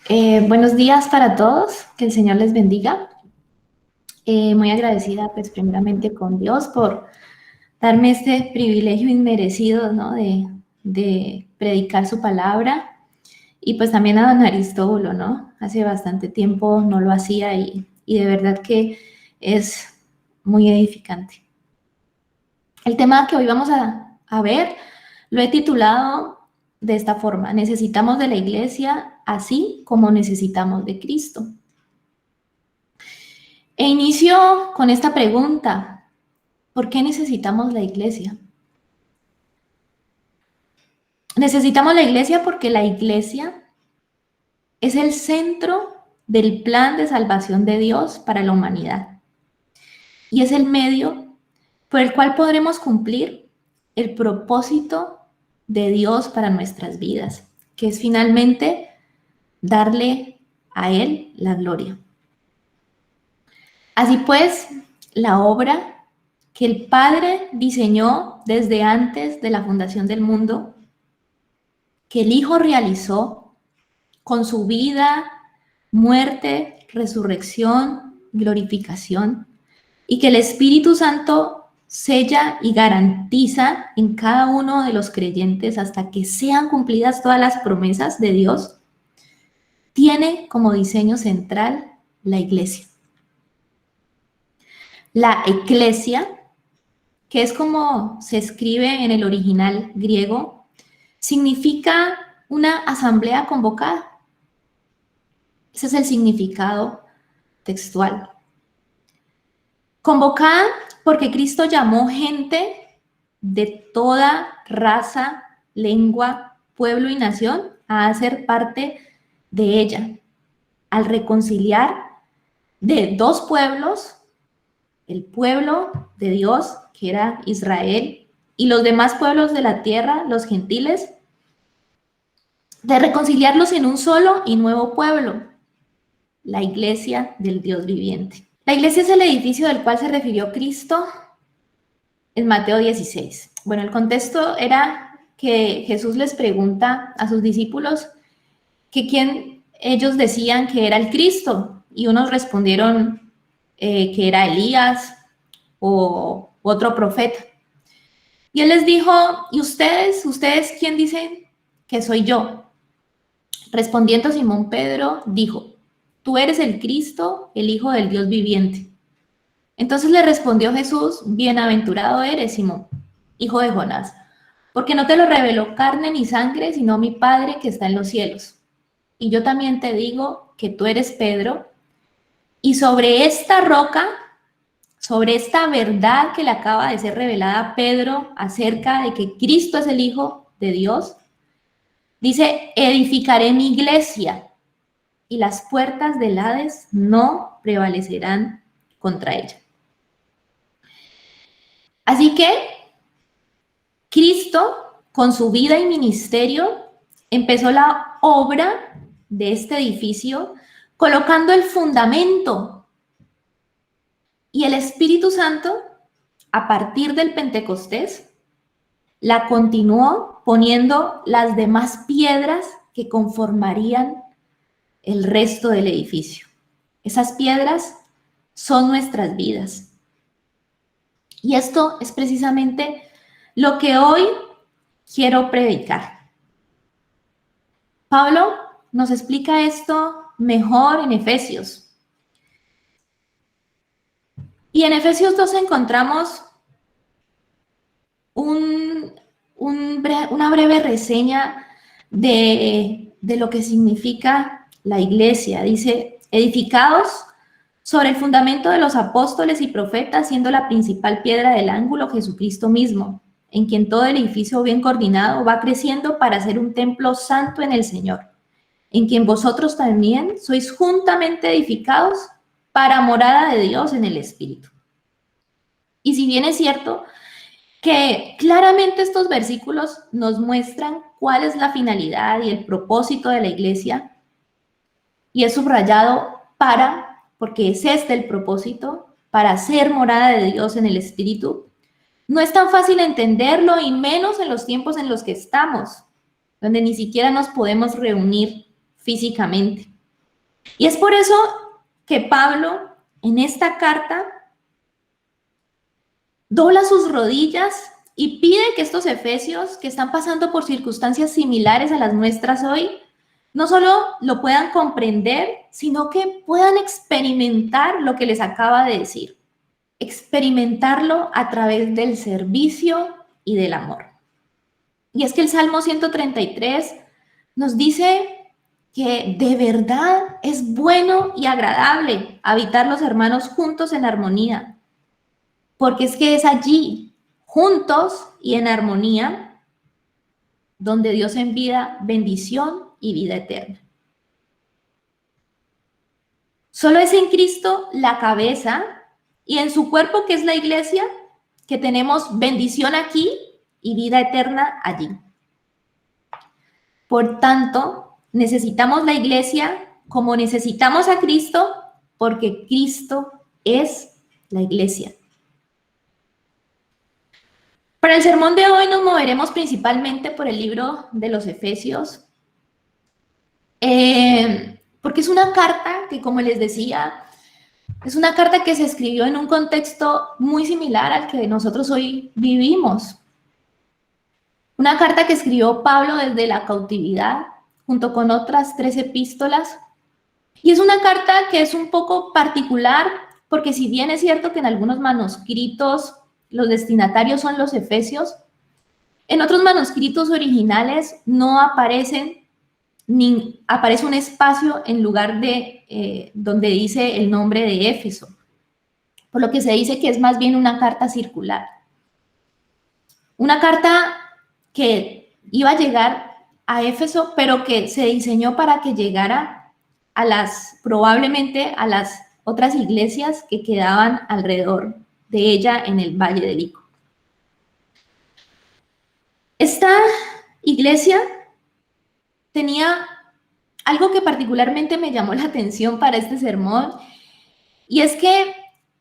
Buenos días para todos, que el Señor les bendiga. Muy agradecida, pues, primeramente con Dios por darme este privilegio inmerecido, ¿no? de predicar su palabra. Y pues también a don Aristóbulo, ¿no? Hace bastante tiempo no lo hacía y de verdad que es muy edificante. El tema que hoy vamos a ver lo he titulado de esta forma: necesitamos de la iglesia así como necesitamos de Cristo. E inicio con esta pregunta: ¿por qué necesitamos la iglesia? Necesitamos la iglesia porque la iglesia es el centro del plan de salvación de Dios para la humanidad y es el medio por el cual podremos cumplir el propósito de Dios para nuestras vidas, que es finalmente darle a Él la gloria. Así pues, la obra que el Padre diseñó desde antes de la fundación del mundo, que el Hijo realizó con su vida, muerte, resurrección, glorificación, y que el Espíritu Santo sella y garantiza en cada uno de los creyentes hasta que sean cumplidas todas las promesas de Dios, tiene como diseño central la iglesia. La eclesia, que es como se escribe en el original griego, significa una asamblea convocada. Ese es el significado textual. Convocada porque Cristo llamó gente de toda raza, lengua, pueblo y nación a hacer parte de ella, al reconciliar de dos pueblos, el pueblo de Dios, que era Israel, y los demás pueblos de la tierra, los gentiles, de reconciliarlos en un solo y nuevo pueblo, la iglesia del Dios viviente. La iglesia es el edificio del cual se refirió Cristo en Mateo 16. Bueno, el contexto era que Jesús les pregunta a sus discípulos que quién ellos decían que era el Cristo, y unos respondieron que era Elías o otro profeta. Y él les dijo: ¿y ustedes quién dicen que soy yo? Respondiendo Simón Pedro, dijo: tú eres el Cristo, el Hijo del Dios viviente. Entonces le respondió Jesús: bienaventurado eres, Simón, hijo de Jonás, porque no te lo reveló carne ni sangre, sino mi Padre que está en los cielos. Y yo también te digo que tú eres Pedro, y sobre esta roca, sobre esta verdad que le acaba de ser revelada a Pedro acerca de que Cristo es el Hijo de Dios, dice: edificaré mi iglesia, y las puertas del Hades no prevalecerán contra ella. Así que Cristo, con su vida y ministerio, empezó la obra de este edificio colocando el fundamento, y el Espíritu Santo, a partir del Pentecostés, la continuó poniendo las demás piedras que conformarían el resto del edificio. Esas piedras son nuestras vidas. Y esto es precisamente lo que hoy quiero predicar. Pablo nos explica esto mejor en Efesios. Y en Efesios 2 encontramos una breve reseña de lo que significa la iglesia. Dice: edificados sobre el fundamento de los apóstoles y profetas, siendo la principal piedra del ángulo Jesucristo mismo, en quien todo el edificio bien coordinado va creciendo para ser un templo santo en el Señor, en quien vosotros también sois juntamente edificados para morada de Dios en el Espíritu. Y si bien es cierto que claramente estos versículos nos muestran cuál es la finalidad y el propósito de la iglesia, y es subrayado porque es este el propósito, para ser morada de Dios en el Espíritu, no es tan fácil entenderlo, y menos en los tiempos en los que estamos, donde ni siquiera nos podemos reunir físicamente. Y es por eso que Pablo en esta carta dobla sus rodillas y pide que estos efesios que están pasando por circunstancias similares a las nuestras hoy, no solo lo puedan comprender, sino que puedan experimentar lo que les acaba de decir. Experimentarlo a través del servicio y del amor. Y es que el Salmo 133 nos dice que de verdad es bueno y agradable habitar los hermanos juntos en armonía, porque es que es allí, juntos y en armonía, donde Dios envía bendición y vida eterna. Solo es en Cristo la cabeza y en su cuerpo, que es la iglesia, que tenemos bendición aquí y vida eterna allí. Por tanto, necesitamos la iglesia como necesitamos a Cristo, porque Cristo es la iglesia. Para el sermón de hoy nos moveremos principalmente por el libro de los Efesios, porque es una carta que, como les decía, es una carta que se escribió en un contexto muy similar al que nosotros hoy vivimos. Una carta que escribió Pablo desde la cautividad, junto con otras 3 epístolas. Y es una carta que es un poco particular, porque si bien es cierto que en algunos manuscritos los destinatarios son los efesios, en otros manuscritos originales no aparecen, ni aparece un espacio en lugar de donde dice el nombre de Éfeso, por lo que se dice que es más bien una carta circular. Una carta que iba a llegar a Éfeso, pero que se diseñó para que llegara probablemente a las otras iglesias que quedaban alrededor de ella en el Valle del Ico. Esta iglesia tenía algo que particularmente me llamó la atención para este sermón, y es que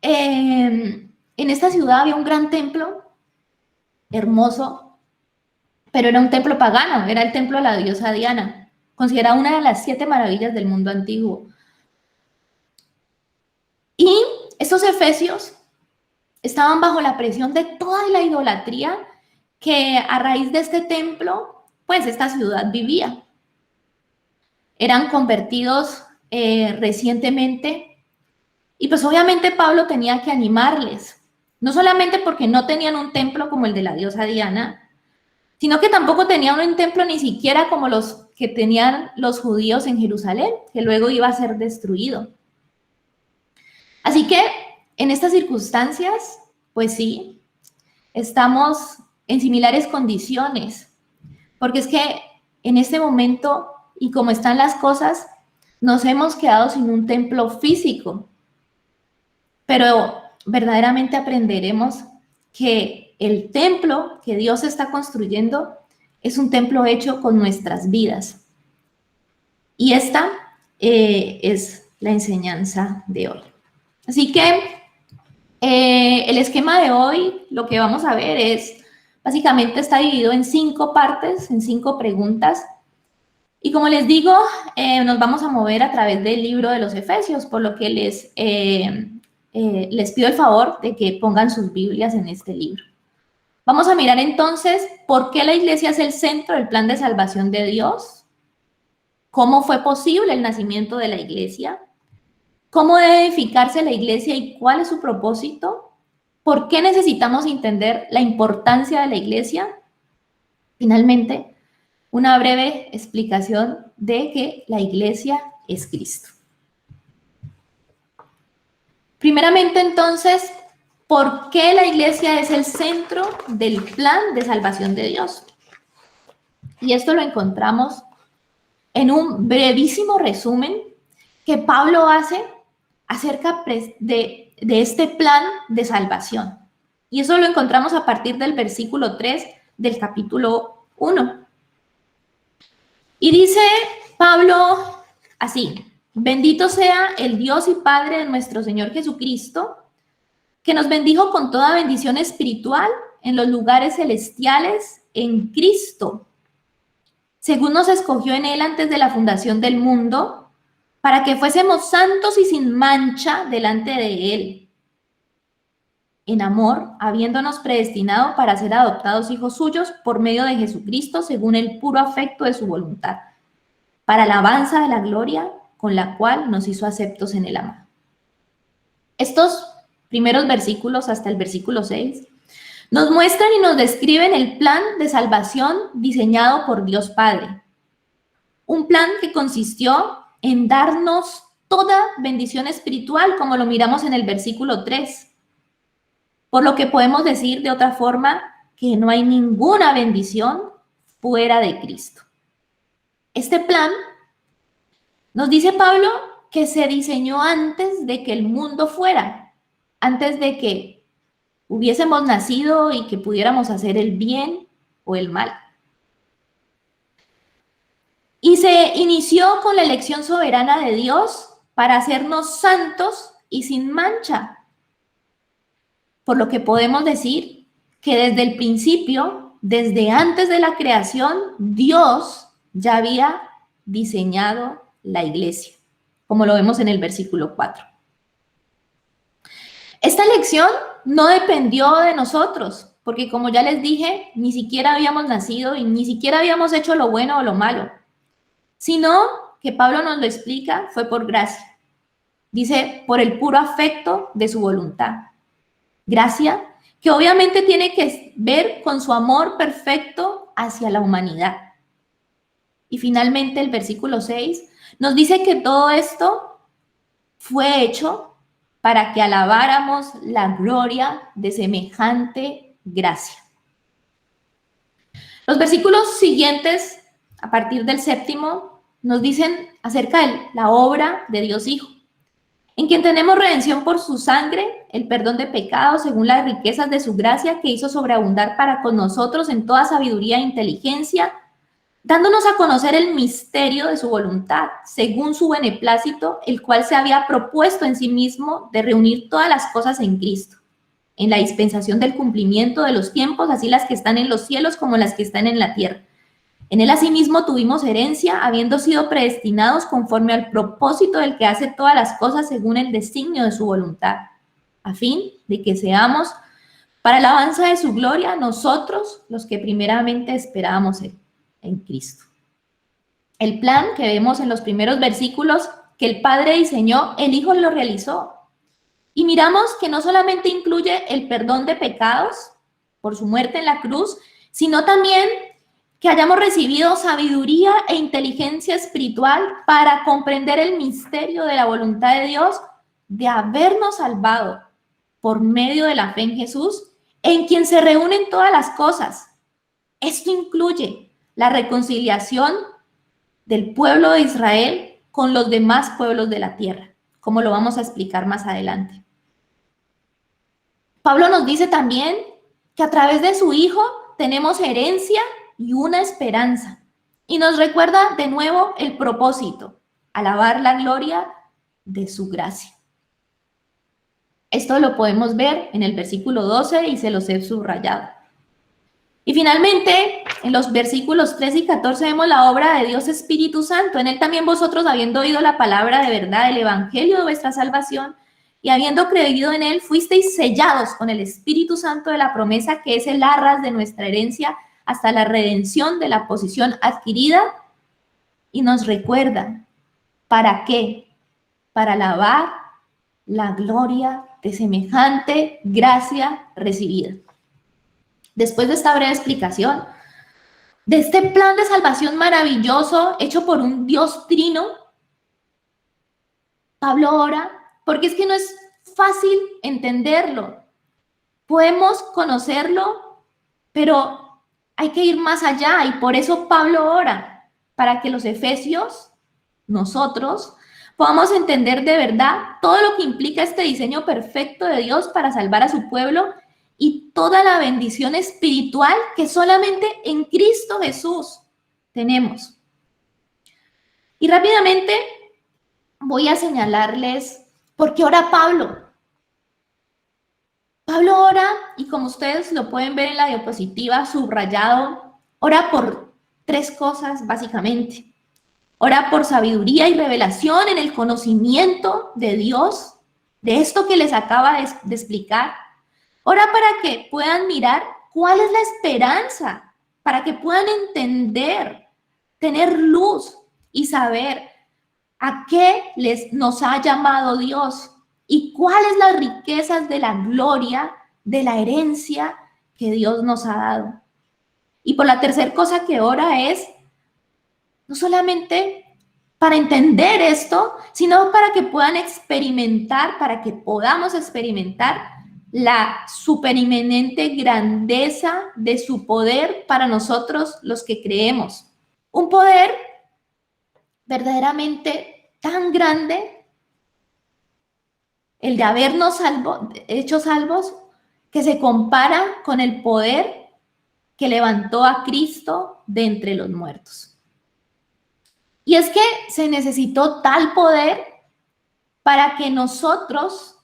en esta ciudad había un gran templo, hermoso, pero era un templo pagano, era el templo de la diosa Diana, considerada una de las 7 maravillas del mundo antiguo. Y estos efesios estaban bajo la presión de toda la idolatría que a raíz de este templo, pues esta ciudad vivía. Eran convertidos recientemente, y pues obviamente Pablo tenía que animarles, no solamente porque no tenían un templo como el de la diosa Diana, sino que tampoco tenían un templo ni siquiera como los que tenían los judíos en Jerusalén, que luego iba a ser destruido. Así que en estas circunstancias, pues sí, estamos en similares condiciones, porque es que en este momento, y como están las cosas, nos hemos quedado sin un templo físico, pero verdaderamente aprenderemos que el templo que Dios está construyendo es un templo hecho con nuestras vidas. Y esta es la enseñanza de hoy. Así que el esquema de hoy, lo que vamos a ver es, básicamente está dividido en 5 partes, en 5 preguntas. Y como les digo, nos vamos a mover a través del libro de los Efesios, por lo que les pido el favor de que pongan sus Biblias en este libro. Vamos a mirar entonces por qué la iglesia es el centro del plan de salvación de Dios, cómo fue posible el nacimiento de la iglesia, cómo debe edificarse la iglesia y cuál es su propósito, por qué necesitamos entender la importancia de la iglesia. Finalmente, una breve explicación de que la iglesia es Cristo. Primeramente, entonces, ¿por qué la iglesia es el centro del plan de salvación de Dios? Y esto lo encontramos en un brevísimo resumen que Pablo hace acerca de este plan de salvación. Y eso lo encontramos a partir del versículo 3 del capítulo 1. Y dice Pablo así: bendito sea el Dios y Padre de nuestro Señor Jesucristo, que nos bendijo con toda bendición espiritual en los lugares celestiales en Cristo, según nos escogió en Él antes de la fundación del mundo, para que fuésemos santos y sin mancha delante de Él, en amor, habiéndonos predestinado para ser adoptados hijos suyos por medio de Jesucristo, según el puro afecto de su voluntad, para alabanza de la gloria con la cual nos hizo aceptos en el amor. Estos primeros versículos, hasta el versículo 6, nos muestran y nos describen el plan de salvación diseñado por Dios Padre. Un plan que consistió en darnos toda bendición espiritual, como lo miramos en el versículo 3. Por lo que podemos decir de otra forma que no hay ninguna bendición fuera de Cristo. Este plan, nos dice Pablo, que se diseñó antes de que el mundo fuera, antes de que hubiésemos nacido y que pudiéramos hacer el bien o el mal. Y se inició con la elección soberana de Dios para hacernos santos y sin mancha. Por lo que podemos decir que desde el principio, desde antes de la creación, Dios ya había diseñado la iglesia, como lo vemos en el versículo 4. Esta elección no dependió de nosotros, porque como ya les dije, ni siquiera habíamos nacido y ni siquiera habíamos hecho lo bueno o lo malo, sino que Pablo nos lo explica, fue por gracia. Dice, por el puro afecto de su voluntad. Gracia que obviamente tiene que ver con su amor perfecto hacia la humanidad. Y finalmente el versículo 6 nos dice que todo esto fue hecho para que alabáramos la gloria de semejante gracia. Los versículos siguientes, a partir del 7º, nos dicen acerca de la obra de Dios Hijo, en quien tenemos redención por su sangre, el perdón de pecados según las riquezas de su gracia que hizo sobreabundar para con nosotros en toda sabiduría e inteligencia, dándonos a conocer el misterio de su voluntad, según su beneplácito, el cual se había propuesto en sí mismo de reunir todas las cosas en Cristo, en la dispensación del cumplimiento de los tiempos, así las que están en los cielos como las que están en la tierra. En él asimismo tuvimos herencia, habiendo sido predestinados conforme al propósito del que hace todas las cosas según el designio de su voluntad, a fin de que seamos para la alabanza de su gloria nosotros los que primeramente esperábamos en Cristo. El plan que vemos en los primeros versículos que el Padre diseñó, el Hijo lo realizó. Y miramos que no solamente incluye el perdón de pecados por su muerte en la cruz, sino también que hayamos recibido sabiduría e inteligencia espiritual para comprender el misterio de la voluntad de Dios de habernos salvado por medio de la fe en Jesús, en quien se reúnen todas las cosas. Esto incluye la reconciliación del pueblo de Israel con los demás pueblos de la tierra, como lo vamos a explicar más adelante. Pablo nos dice también que a través de su Hijo tenemos herencia y una esperanza. Y nos recuerda de nuevo el propósito, alabar la gloria de su gracia. Esto lo podemos ver en el versículo 12 y se los he subrayado. Y finalmente, en los versículos 13 y 14 vemos la obra de Dios Espíritu Santo. En él también vosotros, habiendo oído la palabra de verdad, el evangelio de vuestra salvación, y habiendo creído en él, fuisteis sellados con el Espíritu Santo de la promesa, que es el arras de nuestra herencia, hasta la redención de la posesión adquirida, y nos recuerda, ¿para qué? Para alabar la gloria de semejante gracia recibida. Después de esta breve explicación, de este plan de salvación maravilloso hecho por un Dios trino, Pablo ora, porque es que no es fácil entenderlo. Podemos conocerlo, pero hay que ir más allá, y por eso Pablo ora, para que los efesios, nosotros, podamos entender de verdad todo lo que implica este diseño perfecto de Dios para salvar a su pueblo y toda la bendición espiritual que solamente en Cristo Jesús tenemos. Y rápidamente voy a señalarles por qué ora Pablo. Pablo ora, y como ustedes lo pueden ver en la diapositiva subrayado, ora por 3 cosas básicamente. Ora por sabiduría y revelación en el conocimiento de Dios, de esto que les acaba de explicar. Ora para que puedan mirar cuál es la esperanza, para que puedan entender, tener luz y saber a qué nos ha llamado Dios y cuáles las riquezas de la gloria, de la herencia que Dios nos ha dado. Y por la tercera cosa que ora es no solamente para entender esto, sino para que puedan experimentar, para que podamos experimentar la supereminente grandeza de su poder para nosotros los que creemos. Un poder verdaderamente tan grande, el de habernos hecho salvos, que se compara con el poder que levantó a Cristo de entre los muertos. Y es que se necesitó tal poder para que nosotros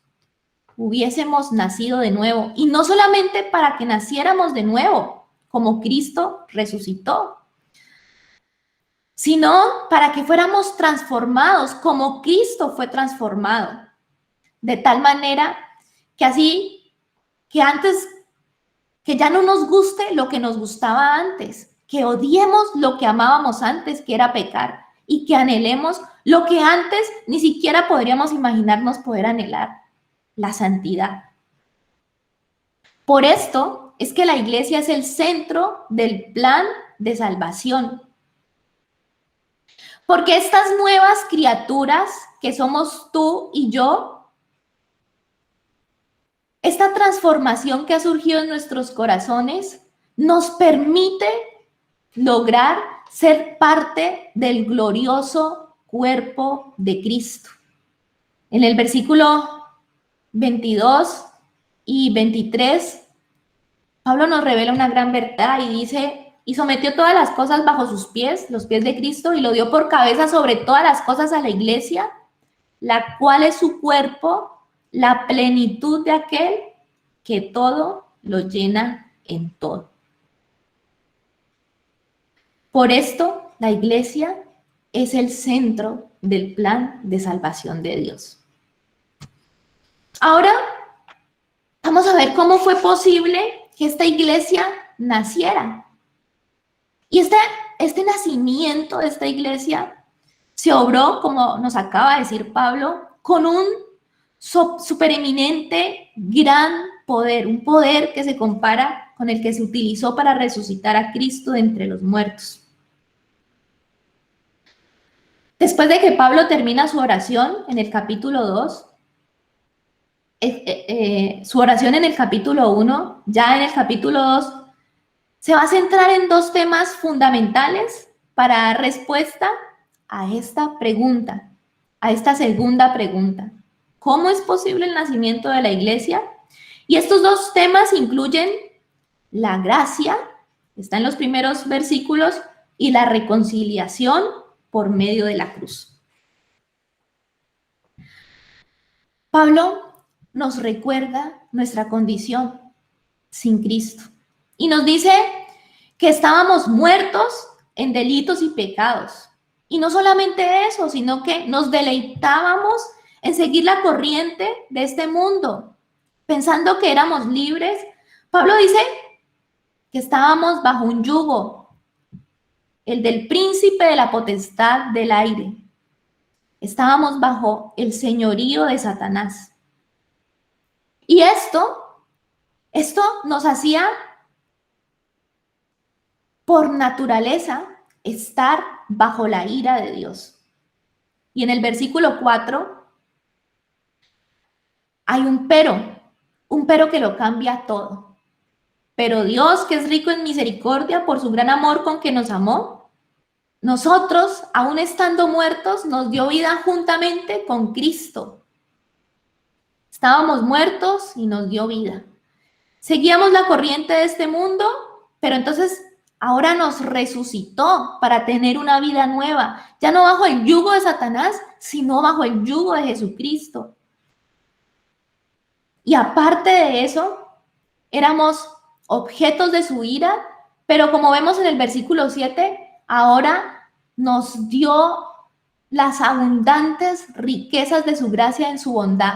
hubiésemos nacido de nuevo. Y no solamente para que naciéramos de nuevo, como Cristo resucitó, sino para que fuéramos transformados como Cristo fue transformado. De tal manera que así, que antes, que ya no nos guste lo que nos gustaba antes, que odiemos lo que amábamos antes, que era pecar, y que anhelemos lo que antes ni siquiera podríamos imaginarnos poder anhelar, la santidad. Por esto es que la iglesia es el centro del plan de salvación. Porque estas nuevas criaturas que somos tú y yo, esta transformación que ha surgido en nuestros corazones, nos permite lograr ser parte del glorioso cuerpo de Cristo. En el versículo 22 y 23, Pablo nos revela una gran verdad y dice, y sometió todas las cosas bajo sus pies, los pies de Cristo, y lo dio por cabeza sobre todas las cosas a la iglesia, la cual es su cuerpo, la plenitud de aquel que todo lo llena en todo. Por esto, la iglesia es el centro del plan de salvación de Dios. Ahora, vamos a ver cómo fue posible que esta iglesia naciera. Y este nacimiento de esta iglesia se obró, como nos acaba de decir Pablo, con un supereminente gran poder, un poder que se compara con el que se utilizó para resucitar a Cristo de entre los muertos. Después de que Pablo termina su oración en el capítulo 2, su oración en el capítulo 1, ya en el capítulo 2, se va a centrar en dos temas fundamentales para dar respuesta a esta pregunta, a esta segunda pregunta. ¿Cómo es posible el nacimiento de la iglesia? Y estos dos temas incluyen la gracia, está en los primeros versículos, y la reconciliación por medio de la cruz. Pablo nos recuerda nuestra condición sin Cristo y nos dice que estábamos muertos en delitos y pecados. Y no solamente eso, sino que nos deleitábamos en seguir la corriente de este mundo, pensando que éramos libres. Pablo dice que estábamos bajo un yugo, el del príncipe de la potestad del aire. Estábamos bajo el señorío de Satanás. Y esto nos hacía, por naturaleza, estar bajo la ira de Dios. Y en el versículo 4 hay un pero que lo cambia todo. Pero Dios, que es rico en misericordia por su gran amor con que nos amó, nosotros, aún estando muertos, nos dio vida juntamente con Cristo. Estábamos muertos y nos dio vida. Seguíamos la corriente de este mundo, pero entonces ahora nos resucitó para tener una vida nueva, ya no bajo el yugo de Satanás, sino bajo el yugo de Jesucristo. Y aparte de eso, éramos objetos de su ira, pero como vemos en el versículo 7, ahora nos dio las abundantes riquezas de su gracia en su bondad,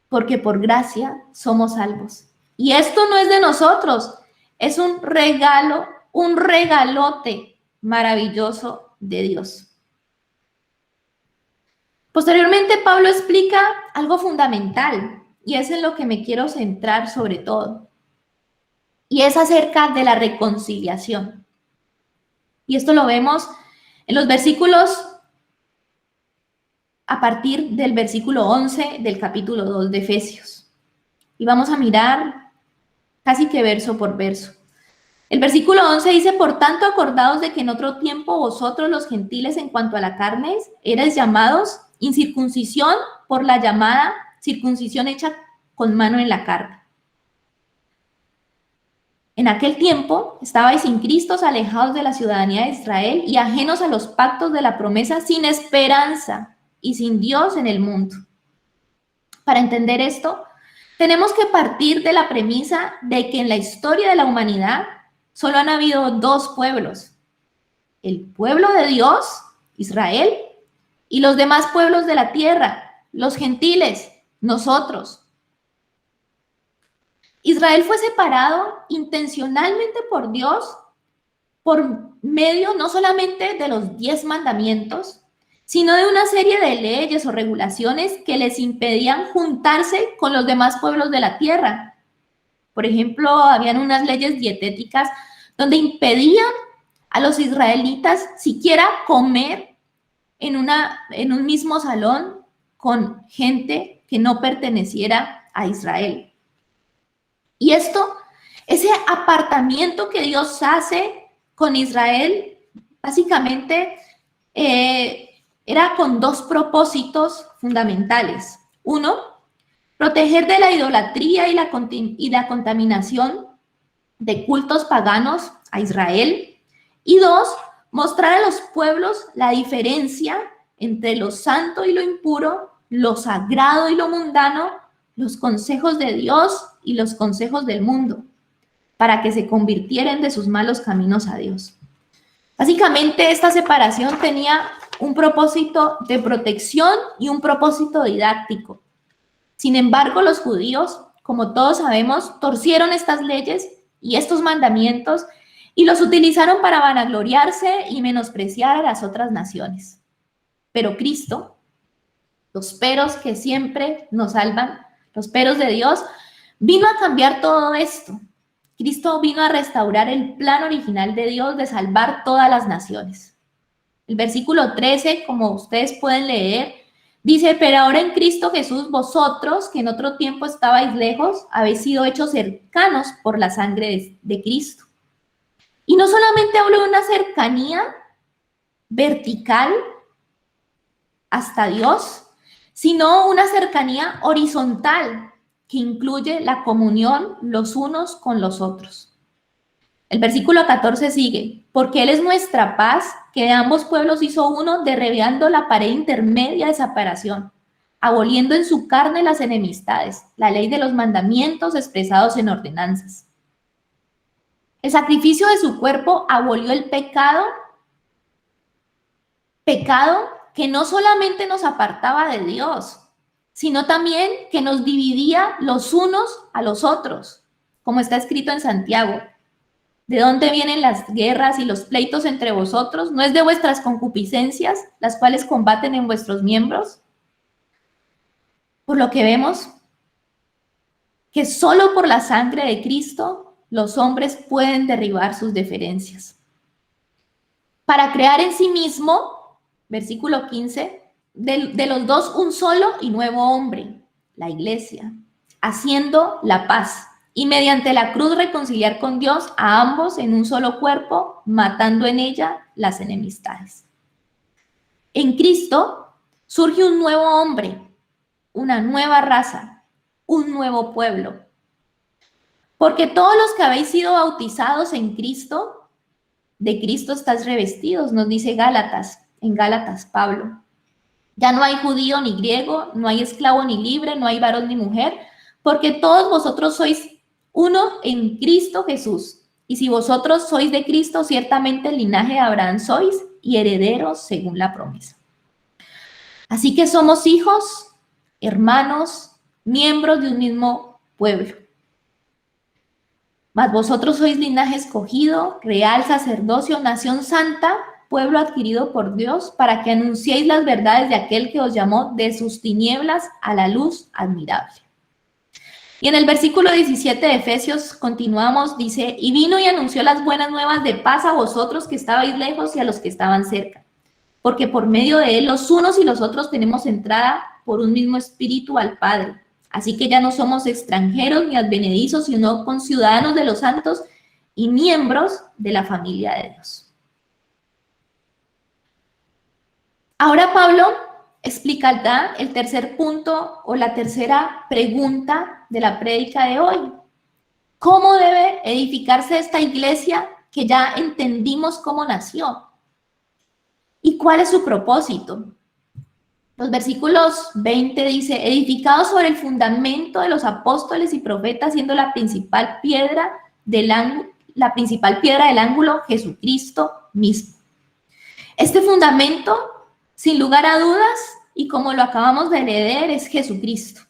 porque por gracia somos salvos. Y esto no es de nosotros, es un regalo, un regalote maravilloso de Dios. Posteriormente, Pablo explica algo fundamental, y es en lo que me quiero centrar sobre todo, y es acerca de la reconciliación. Y esto lo vemos en los versículos, a partir del versículo 11 del capítulo 2 de Efesios. Y vamos a mirar casi que verso por verso. El versículo 11 dice: por tanto, acordaos de que en otro tiempo vosotros los gentiles en cuanto a la carne erais llamados incircuncisión por la llamada circuncisión hecha con mano en la carne. En aquel tiempo estabais sin Cristo, alejados de la ciudadanía de Israel y ajenos a los pactos de la promesa, sin esperanza y sin Dios en el mundo. Para entender esto, tenemos que partir de la premisa de que en la historia de la humanidad solo han habido dos pueblos: el pueblo de Dios, Israel, y los demás pueblos de la tierra, los gentiles, nosotros. Israel fue separado intencionalmente por Dios por medio no solamente de los 10 mandamientos, sino de una serie de leyes o regulaciones que les impedían juntarse con los demás pueblos de la tierra. Por ejemplo, habían unas leyes dietéticas donde impedían a los israelitas siquiera comer en un mismo salón con gente que no perteneciera a Israel. Y ese apartamiento que Dios hace con Israel, básicamente era con dos propósitos fundamentales. Uno, proteger de la idolatría y la contaminación de cultos paganos a Israel. Y dos, mostrar a los pueblos la diferencia entre lo santo y lo impuro, lo sagrado y lo mundano, los consejos de Dios y los consejos del mundo, para que se convirtieran de sus malos caminos a Dios. Básicamente, esta separación tenía un propósito de protección y un propósito didáctico. Sin embargo, los judíos, como todos sabemos, torcieron estas leyes y estos mandamientos y los utilizaron para vanagloriarse y menospreciar a las otras naciones. Pero Cristo, los peros que siempre nos salvan, los peros de Dios, vino a cambiar todo esto. Cristo vino a restaurar el plan original de Dios de salvar todas las naciones. El versículo 13, como ustedes pueden leer, dice: pero ahora en Cristo Jesús, vosotros, que en otro tiempo estabais lejos, habéis sido hechos cercanos por la sangre de Cristo. Y no solamente hablo de una cercanía vertical hasta Dios, sino una cercanía horizontal que incluye la comunión los unos con los otros. El versículo 14 sigue: porque Él es nuestra paz, que de ambos pueblos hizo uno, derribando la pared intermedia de separación, aboliendo en su carne las enemistades, la ley de los mandamientos expresados en ordenanzas. El sacrificio de su cuerpo abolió el pecado que no solamente nos apartaba de Dios, sino también que nos dividía los unos a los otros, como está escrito en Santiago. ¿De dónde vienen las guerras y los pleitos entre vosotros? ¿No es de vuestras concupiscencias, las cuales combaten en vuestros miembros? Por lo que vemos que solo por la sangre de Cristo los hombres pueden derribar sus diferencias. Para crear en sí mismo, versículo 15, de los dos un solo y nuevo hombre, la iglesia, haciendo la paz, y mediante la cruz reconciliar con Dios a ambos en un solo cuerpo, matando en ella las enemistades. En Cristo surge un nuevo hombre, una nueva raza, un nuevo pueblo. Porque todos los que habéis sido bautizados en Cristo, de Cristo estáis revestidos, nos dice en Gálatas Pablo. Ya no hay judío ni griego, no hay esclavo ni libre, no hay varón ni mujer, porque todos vosotros sois uno en Cristo Jesús. Y si vosotros sois de Cristo, ciertamente el linaje de Abraham sois y herederos según la promesa. Así que somos hijos, hermanos, miembros de un mismo pueblo. Mas vosotros sois linaje escogido, real sacerdocio, nación santa, pueblo adquirido por Dios, para que anunciéis las verdades de aquel que os llamó de sus tinieblas a la luz admirable. Y en el versículo 17 de Efesios continuamos, dice, y vino y anunció las buenas nuevas de paz a vosotros que estabais lejos y a los que estaban cerca, porque por medio de él los unos y los otros tenemos entrada por un mismo espíritu al Padre. Así que ya no somos extranjeros ni advenedizos, sino conciudadanos de los santos y miembros de la familia de Dios. Ahora Pablo explicará el tercer punto o la tercera pregunta de la prédica de hoy. ¿Cómo debe edificarse esta iglesia que ya entendimos cómo nació? ¿Y cuál es su propósito? Los versículos 20 dice, edificado sobre el fundamento de los apóstoles y profetas, siendo la principal piedra del ángulo Jesucristo mismo. Este fundamento, sin lugar a dudas, y como lo acabamos de leer, es Jesucristo.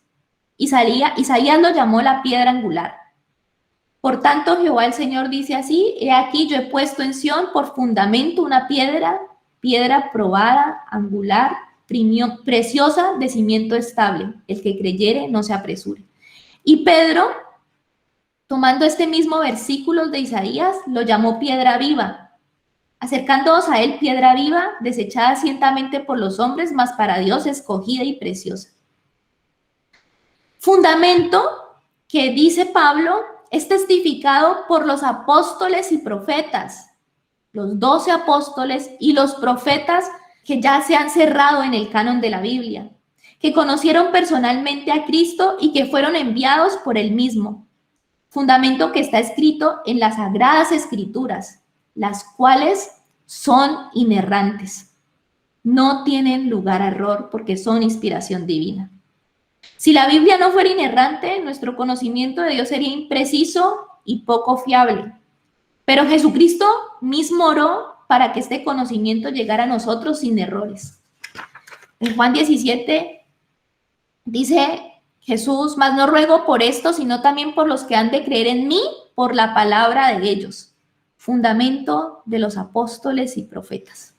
Isaías lo llamó la piedra angular. Por tanto, Jehová el Señor dice así, he aquí yo he puesto en Sión por fundamento una piedra probada, angular, preciosa, de cimiento estable. El que creyere no se apresure. Y Pedro, tomando este mismo versículo de Isaías, lo llamó piedra viva, acercándoos a él piedra viva, desechada ciertamente por los hombres, mas para Dios escogida y preciosa. Fundamento que dice Pablo es testificado por los apóstoles y profetas, los 12 apóstoles y los profetas que ya se han cerrado en el canon de la Biblia, que conocieron personalmente a Cristo y que fueron enviados por él mismo. Fundamento que está escrito en las Sagradas Escrituras, las cuales son inerrantes. No tienen lugar a error porque son inspiración divina. Si la Biblia no fuera inerrante, nuestro conocimiento de Dios sería impreciso y poco fiable. Pero Jesucristo mismo oró para que este conocimiento llegara a nosotros sin errores. En Juan 17 dice Jesús, mas no ruego por esto, sino también por los que han de creer en mí por la palabra de ellos. Fundamento de los apóstoles y profetas.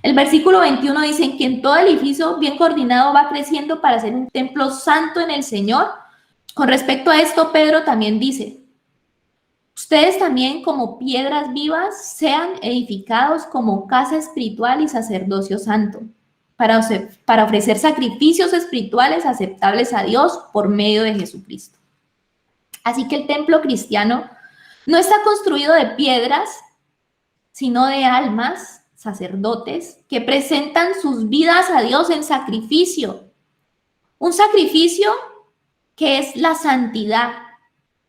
El versículo 21 dice que en todo edificio bien coordinado va creciendo para ser un templo santo en el Señor. Con respecto a esto, Pedro también dice, ustedes también como piedras vivas sean edificados como casa espiritual y sacerdocio santo, para ofrecer sacrificios espirituales aceptables a Dios por medio de Jesucristo. Así que el templo cristiano no está construido de piedras, sino de almas, sacerdotes, que presentan sus vidas a Dios en sacrificio. Un sacrificio que es la santidad,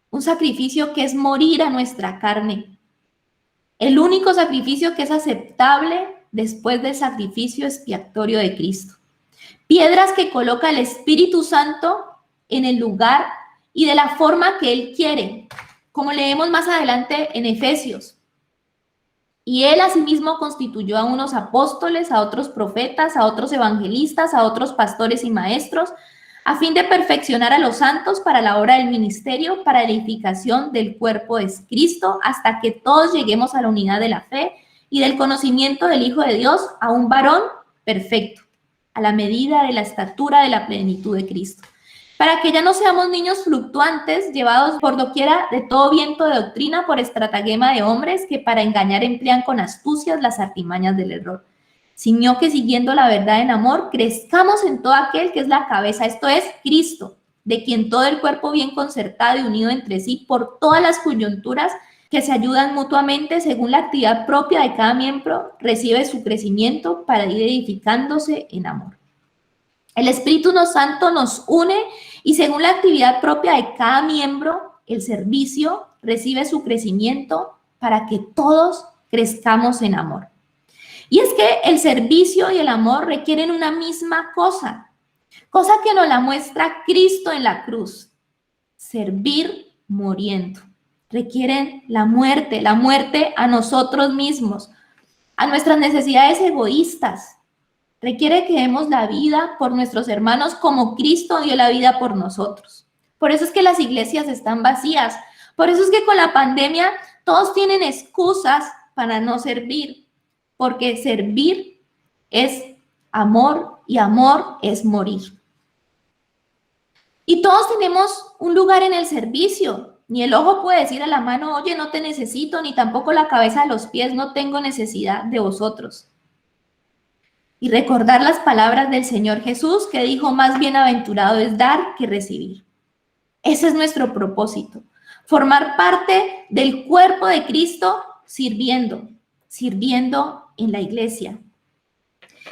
un sacrificio que es morir a nuestra carne. El único sacrificio que es aceptable después del sacrificio expiatorio de Cristo. Piedras que coloca el Espíritu Santo en el lugar y de la forma que Él quiere, como leemos más adelante en Efesios. Y Él asimismo constituyó a unos apóstoles, a otros profetas, a otros evangelistas, a otros pastores y maestros, a fin de perfeccionar a los santos para la obra del ministerio, para edificación del cuerpo de Cristo, hasta que todos lleguemos a la unidad de la fe y del conocimiento del Hijo de Dios, a un varón perfecto, a la medida de la estatura de la plenitud de Cristo, para que ya no seamos niños fluctuantes, llevados por doquiera de todo viento de doctrina por estratagema de hombres que para engañar emplean con astucias las artimañas del error, sino que siguiendo la verdad en amor, crezcamos en todo aquel que es la cabeza, esto es Cristo, de quien todo el cuerpo bien concertado y unido entre sí por todas las coyunturas que se ayudan mutuamente según la actividad propia de cada miembro, recibe su crecimiento para ir edificándose en amor. El Espíritu Santo nos une y según la actividad propia de cada miembro, el servicio recibe su crecimiento para que todos crezcamos en amor. Y es que el servicio y el amor requieren una misma cosa que nos la muestra Cristo en la cruz: servir muriendo. requieren la muerte a nosotros mismos, a nuestras necesidades egoístas. Requiere que demos la vida por nuestros hermanos como Cristo dio la vida por nosotros. Por eso es que las iglesias están vacías. Por eso es que con la pandemia todos tienen excusas para no servir. Porque servir es amor y amor es morir. Y todos tenemos un lugar en el servicio. Ni el ojo puede decir a la mano, oye, no te necesito, ni tampoco la cabeza a los pies, no tengo necesidad de vosotros. Y recordar las palabras del Señor Jesús que dijo, más bienaventurado es dar que recibir. Ese es nuestro propósito, formar parte del cuerpo de Cristo sirviendo en la iglesia.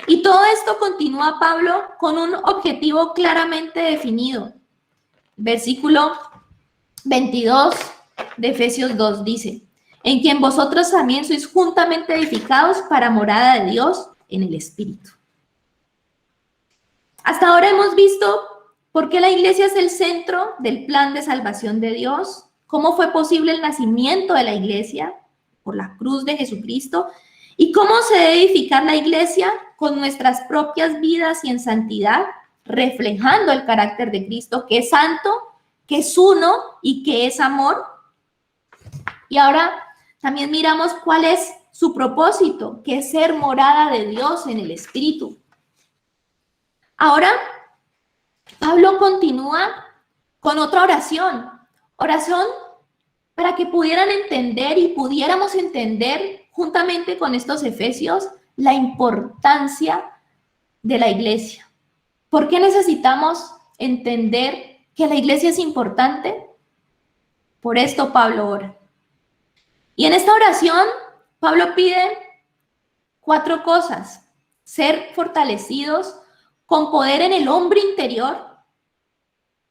Y todo esto continúa Pablo con un objetivo claramente definido. Versículo 22 de Efesios 2 dice, en quien vosotros también sois juntamente edificados para morada de Dios en el Espíritu. Hasta ahora hemos visto por qué la iglesia es el centro del plan de salvación de Dios, cómo fue posible el nacimiento de la iglesia por la cruz de Jesucristo y cómo se debe edificar la iglesia con nuestras propias vidas y en santidad, reflejando el carácter de Cristo, que es santo, que es uno y que es amor. Y ahora también miramos cuál es su propósito, que es ser morada de Dios en el Espíritu. Ahora, Pablo continúa con otra oración para que pudieran entender y pudiéramos entender juntamente con estos efesios la importancia de la iglesia. ¿Por qué necesitamos entender que la iglesia es importante? Por esto Pablo ora. Y en esta oración, Pablo pide 4 cosas: ser fortalecidos con poder en el hombre interior,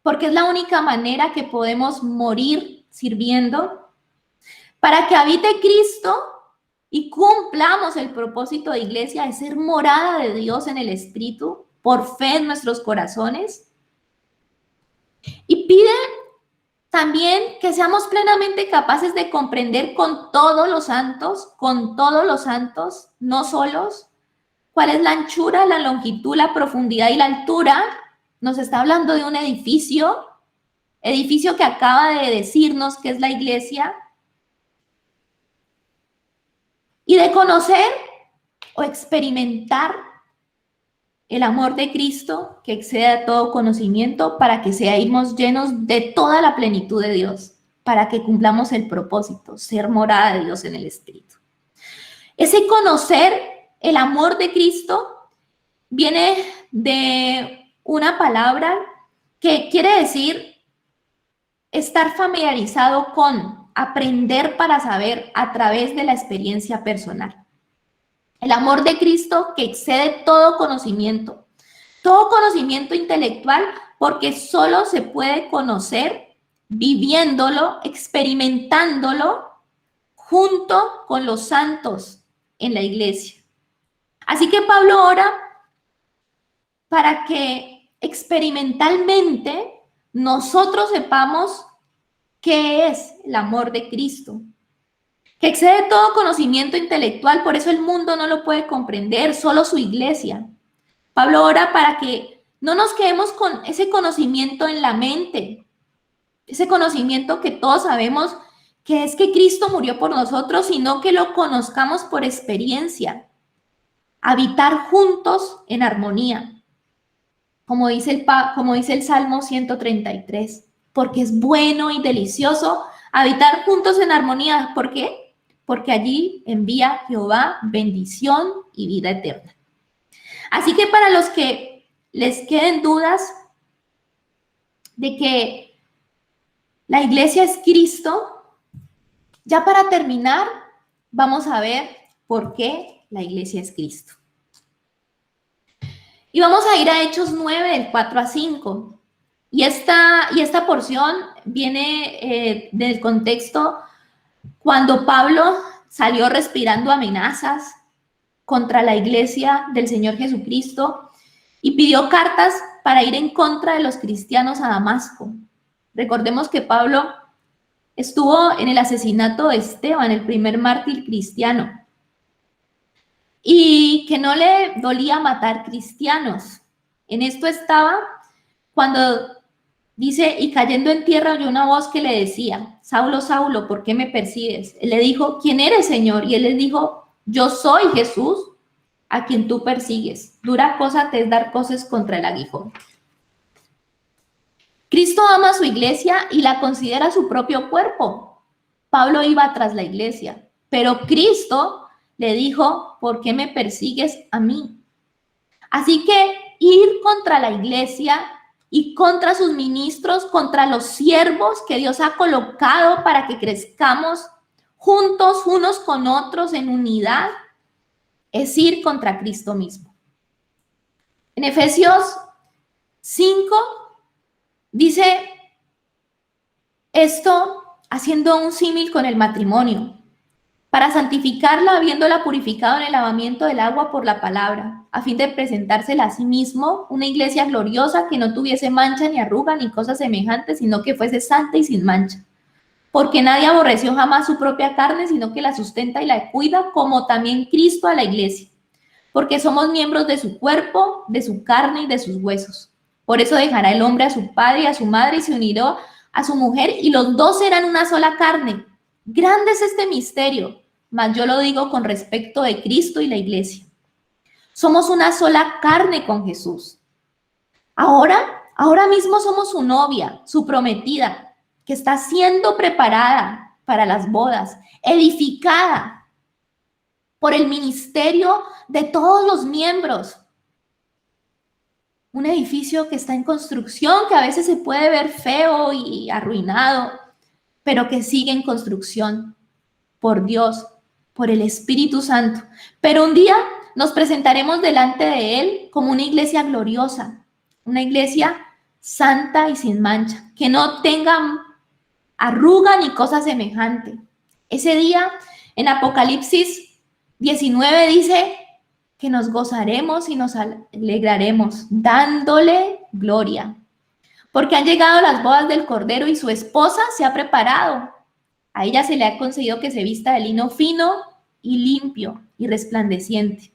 porque es la única manera que podemos morir sirviendo, para que habite Cristo y cumplamos el propósito de iglesia de ser morada de Dios en el Espíritu, por fe en nuestros corazones. Y pide también que seamos plenamente capaces de comprender con todos los santos, no solos, cuál es la anchura, la longitud, la profundidad y la altura. Nos está hablando de un edificio que acaba de decirnos que es la iglesia, y de conocer o experimentar el amor de Cristo que excede a todo conocimiento, para que seamos llenos de toda la plenitud de Dios, para que cumplamos el propósito, ser morada de Dios en el Espíritu. Ese conocer el amor de Cristo viene de una palabra que quiere decir estar familiarizado con, aprender para saber a través de la experiencia personal. El amor de Cristo que excede todo conocimiento intelectual, porque solo se puede conocer viviéndolo, experimentándolo junto con los santos en la iglesia. Así que Pablo ora para que experimentalmente nosotros sepamos qué es el amor de Cristo, que excede todo conocimiento intelectual, por eso el mundo no lo puede comprender, solo su iglesia. Pablo ora para que no nos quedemos con ese conocimiento en la mente, ese conocimiento que todos sabemos que es que Cristo murió por nosotros, sino que lo conozcamos por experiencia. Habitar juntos en armonía, como dice el Salmo 133, porque es bueno y delicioso habitar juntos en armonía. ¿Por qué? Porque allí envía Jehová bendición y vida eterna. Así que para los que les queden dudas de que la iglesia es Cristo, ya para terminar, vamos a ver por qué la iglesia es Cristo. Y vamos a ir a Hechos 9, del 4 a 5. Y esta porción viene del contexto cuando Pablo salió respirando amenazas contra la iglesia del Señor Jesucristo y pidió cartas para ir en contra de los cristianos a Damasco. Recordemos que Pablo estuvo en el asesinato de Esteban, el primer mártir cristiano, y que no le dolía matar cristianos. En esto estaba cuando dice, y cayendo en tierra oyó una voz que le decía, Saulo, Saulo, ¿por qué me persigues? Él le dijo, ¿quién eres, Señor? Y él le dijo, yo soy Jesús, a quien tú persigues. Dura cosa te es dar cosas contra el aguijón. Cristo ama a su iglesia y la considera su propio cuerpo. Pablo iba tras la iglesia, pero Cristo le dijo, ¿por qué me persigues a mí? Así que ir contra la iglesia y contra sus ministros, contra los siervos que Dios ha colocado para que crezcamos juntos unos con otros en unidad, es ir contra Cristo mismo. En Efesios 5 dice esto haciendo un símil con el matrimonio, para santificarla habiéndola purificado en el lavamiento del agua por la palabra, a fin de presentársela a sí mismo una iglesia gloriosa que no tuviese mancha ni arruga ni cosas semejantes, sino que fuese santa y sin mancha. Porque nadie aborreció jamás su propia carne, sino que la sustenta y la cuida, como también Cristo a la iglesia. Porque somos miembros de su cuerpo, de su carne y de sus huesos. Por eso dejará el hombre a su padre y a su madre y se unirá a su mujer y los dos serán una sola carne. Grande es este misterio, mas yo lo digo con respecto de Cristo y la iglesia. Somos una sola carne con Jesús. Ahora mismo somos su novia, su prometida, que está siendo preparada para las bodas, edificada por el ministerio de todos los miembros. Un edificio que está en construcción, que a veces se puede ver feo y arruinado, pero que sigue en construcción por Dios, por el Espíritu Santo. Pero un día nos presentaremos delante de Él como una iglesia gloriosa, una iglesia santa y sin mancha, que no tenga arruga ni cosa semejante. Ese día en Apocalipsis 19 dice que nos gozaremos y nos alegraremos dándole gloria, porque han llegado las bodas del Cordero y su esposa se ha preparado. A ella se le ha concedido que se vista de lino fino y limpio y resplandeciente.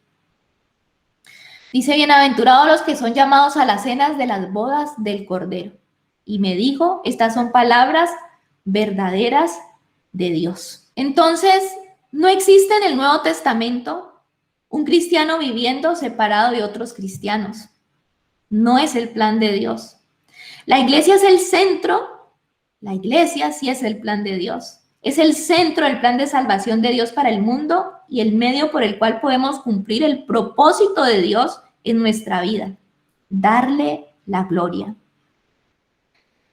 Dice, bienaventurados los que son llamados a las cenas de las bodas del Cordero. Y me dijo, estas son palabras verdaderas de Dios. Entonces, no existe en el Nuevo Testamento un cristiano viviendo separado de otros cristianos. No es el plan de Dios. La iglesia es el centro. La iglesia sí es el plan de Dios. Es el centro del plan de salvación de Dios para el mundo y el medio por el cual podemos cumplir el propósito de Dios en nuestra vida, darle la gloria.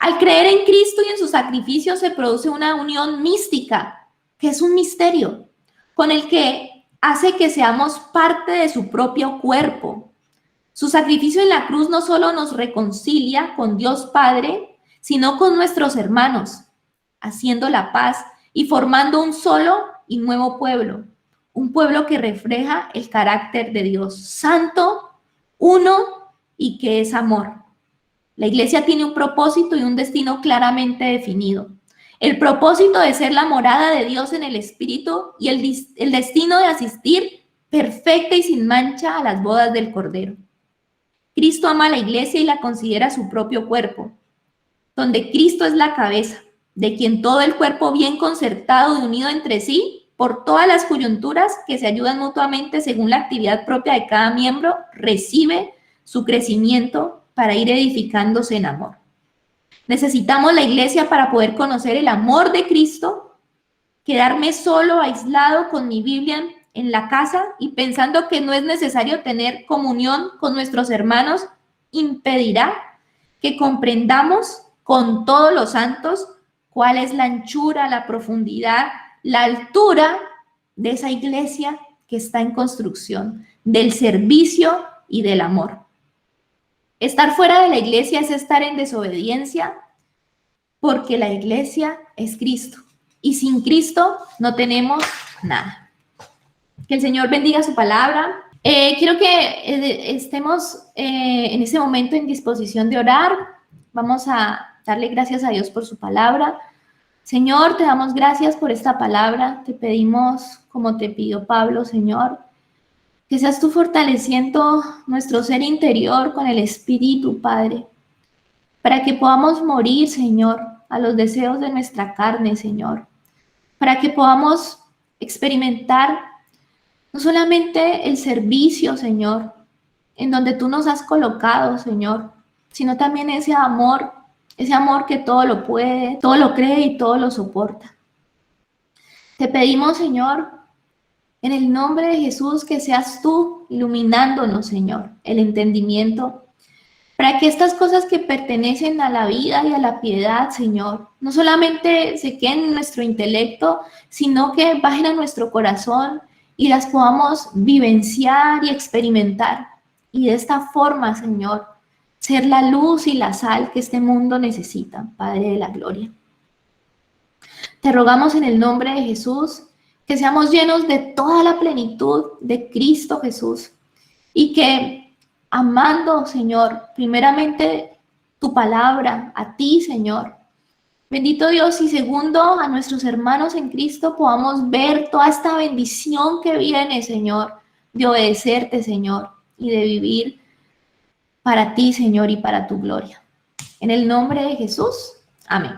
Al creer en Cristo y en su sacrificio se produce una unión mística, que es un misterio, con el que hace que seamos parte de su propio cuerpo. Su sacrificio en la cruz no solo nos reconcilia con Dios Padre, sino con nuestros hermanos, haciendo la paz y formando un solo y nuevo pueblo, un pueblo que refleja el carácter de Dios, santo, uno y que es amor. La iglesia tiene un propósito y un destino claramente definido. El propósito de ser la morada de Dios en el Espíritu y el destino de asistir perfecta y sin mancha a las bodas del Cordero. Cristo ama a la iglesia y la considera su propio cuerpo, donde Cristo es la cabeza, de quien todo el cuerpo bien concertado y unido entre sí, por todas las coyunturas que se ayudan mutuamente según la actividad propia de cada miembro, recibe su crecimiento para ir edificándose en amor. Necesitamos la iglesia para poder conocer el amor de Cristo. Quedarme solo, aislado con mi Biblia en la casa y pensando que no es necesario tener comunión con nuestros hermanos, impedirá que comprendamos con todos los santos cuál es la anchura, la profundidad, la altura de esa iglesia que está en construcción, del servicio y del amor. Estar fuera de la iglesia es estar en desobediencia, porque la iglesia es Cristo. Y sin Cristo no tenemos nada. Que el Señor bendiga su palabra. Quiero que estemos en ese momento en disposición de orar. Vamos a darle gracias a Dios por su palabra. Señor, te damos gracias por esta palabra. Te pedimos, como te pidió Pablo, Señor, que seas tú fortaleciendo nuestro ser interior con el Espíritu, Padre, para que podamos morir, Señor, a los deseos de nuestra carne, Señor, para que podamos experimentar no solamente el servicio, Señor, en donde tú nos has colocado, Señor, sino también ese amor que todo lo puede, todo lo cree y todo lo soporta. Te pedimos, Señor, en el nombre de Jesús, que seas tú iluminándonos, Señor, el entendimiento, para que estas cosas que pertenecen a la vida y a la piedad, Señor, no solamente se queden en nuestro intelecto, sino que bajen a nuestro corazón y las podamos vivenciar y experimentar. Y de esta forma, Señor, ser la luz y la sal que este mundo necesita, Padre de la gloria. Te rogamos en el nombre de Jesús que seamos llenos de toda la plenitud de Cristo Jesús y que amando, Señor, primeramente tu palabra, a ti, Señor. Bendito Dios, y segundo, a nuestros hermanos en Cristo podamos ver toda esta bendición que viene, Señor, de obedecerte, Señor, y de vivir para ti, Señor, y para tu gloria. En el nombre de Jesús, amén.